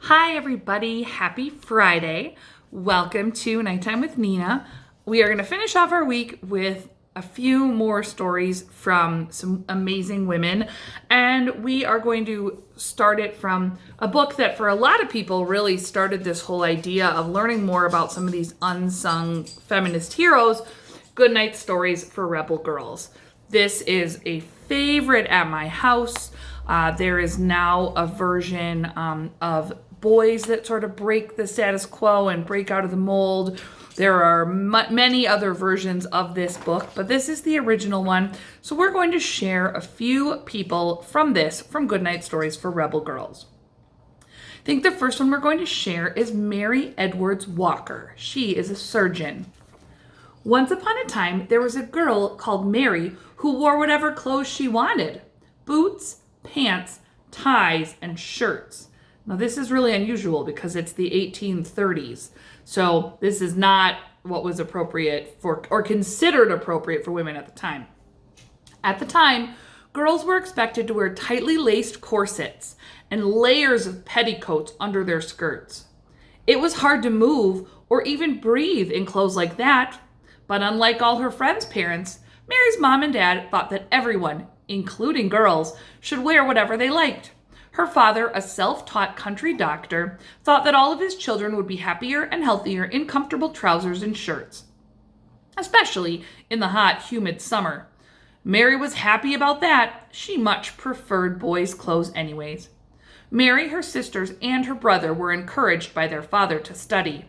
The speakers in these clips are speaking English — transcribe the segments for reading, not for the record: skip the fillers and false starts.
Hi everybody, happy Friday. Welcome to Nighttime with Nina. We are going to finish off our week with a few more stories from some amazing women, and we are going to start it from a book that for a lot of people really started this whole idea of learning more about some of these unsung feminist heroes, Goodnight Stories for Rebel Girls. This is a favorite at my house. There is now a version of boys that sort of break the status quo and break out of the mold. There are many other versions of this book, but this is the original one. So we're going to share a few people from Goodnight Stories for Rebel Girls. I think the first one we're going to share is Mary Edwards Walker. She is a surgeon. Once upon a time, there was a girl called Mary who wore whatever clothes she wanted. Boots, pants, ties, and shirts. Now, this is really unusual because it's the 1830s. So this is not what was appropriate for, or considered appropriate for women at the time. At the time, girls were expected to wear tightly laced corsets and layers of petticoats under their skirts. It was hard to move or even breathe in clothes like that. But unlike all her friends' parents, Mary's mom and dad thought that everyone, including girls, should wear whatever they liked. Her father, a self-taught country doctor, thought that all of his children would be happier and healthier in comfortable trousers and shirts, especially in the hot, humid summer. Mary was happy about that. She much preferred boys' clothes anyways. Mary, her sisters, and her brother were encouraged by their father to study.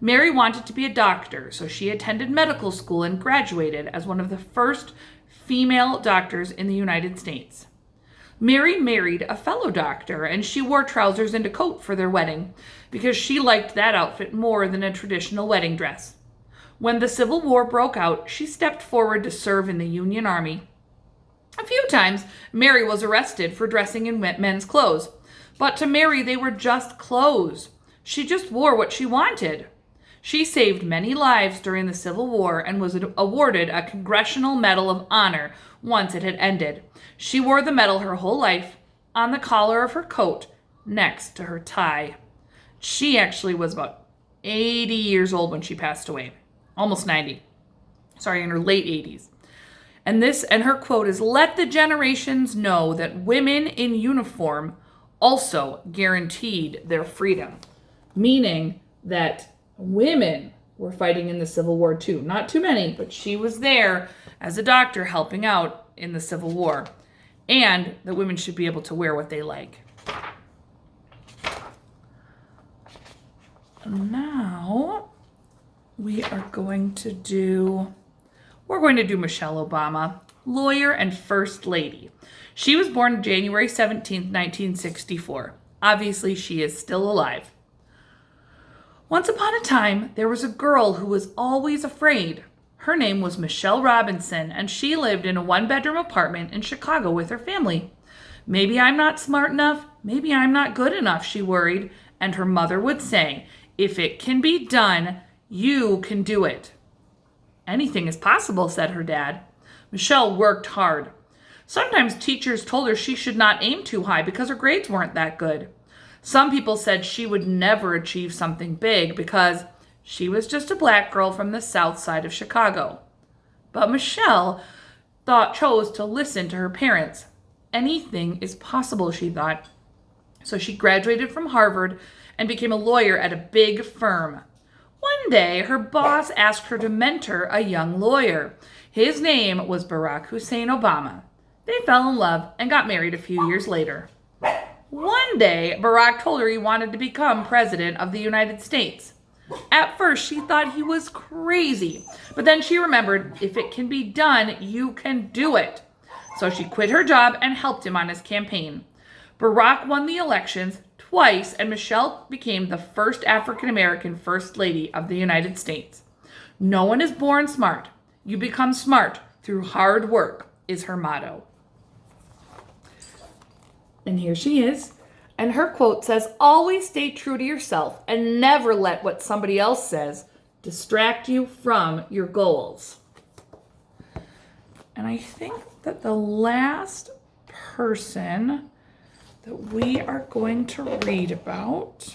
Mary wanted to be a doctor, so she attended medical school and graduated as one of the first female doctors in the United States. Mary married a fellow doctor, and she wore trousers and a coat for their wedding because she liked that outfit more than a traditional wedding dress. When the Civil War broke out, she stepped forward to serve in the Union Army. A few times, Mary was arrested for dressing in men's clothes, but to Mary, they were just clothes. She just wore what she wanted. She saved many lives during the Civil War and was awarded a Congressional Medal of Honor once it had ended. She wore the medal her whole life, on the collar of her coat, next to her tie. She actually was about 80 years old when she passed away. Almost 90. In her late 80s. And her quote is, "Let the generations know that women in uniform also guaranteed their freedom." Meaning that women were fighting in the Civil War too. Not too many, but she was there as a doctor helping out in the Civil War. And that women should be able to wear what they like. Now, we're going to do Michelle Obama, lawyer and first lady. She was born January 17th, 1964. Obviously, she is still alive. Once upon a time, there was a girl who was always afraid. Her name was Michelle Robinson, and she lived in a one-bedroom apartment in Chicago with her family. Maybe I'm not smart enough, maybe I'm not good enough, she worried, and her mother would say, "If it can be done, you can do it." "Anything is possible," said her dad. Michelle worked hard. Sometimes teachers told her she should not aim too high because her grades weren't that good. Some people said she would never achieve something big because she was just a black girl from the south side of Chicago. But Michelle chose to listen to her parents. Anything is possible, she thought. So she graduated from Harvard and became a lawyer at a big firm. One day, her boss asked her to mentor a young lawyer. His name was Barack Hussein Obama. They fell in love and got married a few years later. One day, Barack told her he wanted to become president of the United States. At first, she thought he was crazy, but then she remembered, if it can be done, you can do it. So she quit her job and helped him on his campaign. Barack won the elections twice, and Michelle became the first African-American first lady of the United States. No one is born smart. You become smart through hard work, is her motto. And here she is. And her quote says, "Always stay true to yourself and never let what somebody else says distract you from your goals." And I think that the last person that we are going to read about.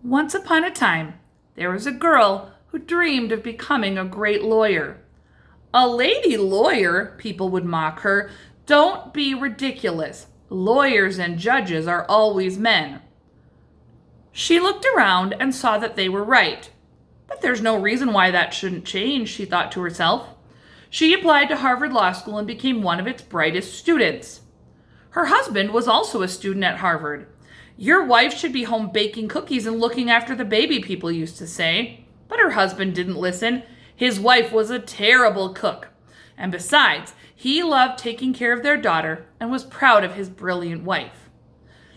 Once upon a time, there was a girl who dreamed of becoming a great lawyer. A lady lawyer, people would mock her. Don't be ridiculous. Lawyers and judges are always men. She looked around and saw that they were right. But there's no reason why that shouldn't change, she thought to herself. She applied to Harvard Law School and became one of its brightest students. Her husband was also a student at Harvard. Your wife should be home baking cookies and looking after the baby, people used to say. But her husband didn't listen. His wife was a terrible cook. And besides, he loved taking care of their daughter and was proud of his brilliant wife.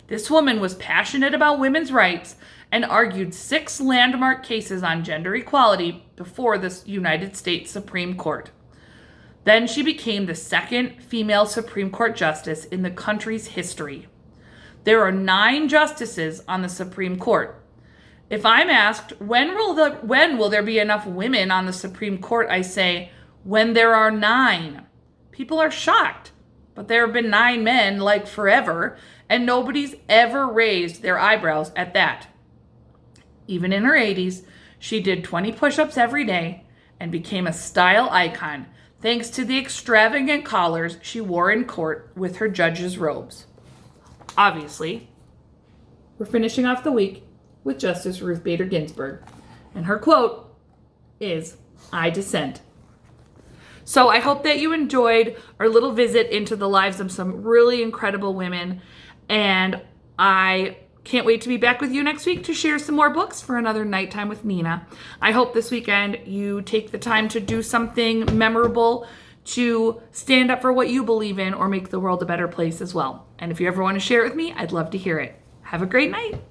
This woman was passionate about women's rights and argued 6 landmark cases on gender equality before the United States Supreme Court. Then she became the second female Supreme Court justice in the country's history. There are 9 justices on the Supreme Court. If I'm asked, when will there be enough women on the Supreme Court, I say, when there are 9. People are shocked, but there have been 9 men like forever, and nobody's ever raised their eyebrows at that. Even in her 80s, she did 20 push-ups every day and became a style icon thanks to the extravagant collars she wore in court with her judge's robes. Obviously, we're finishing off the week with Justice Ruth Bader Ginsburg, and her quote is, "I dissent." So I hope that you enjoyed our little visit into the lives of some really incredible women, and I can't wait to be back with you next week to share some more books for another Nighttime with Nina. I hope this weekend you take the time to do something memorable to stand up for what you believe in or make the world a better place as well. And if you ever want to share it with me, I'd love to hear it. Have a great night.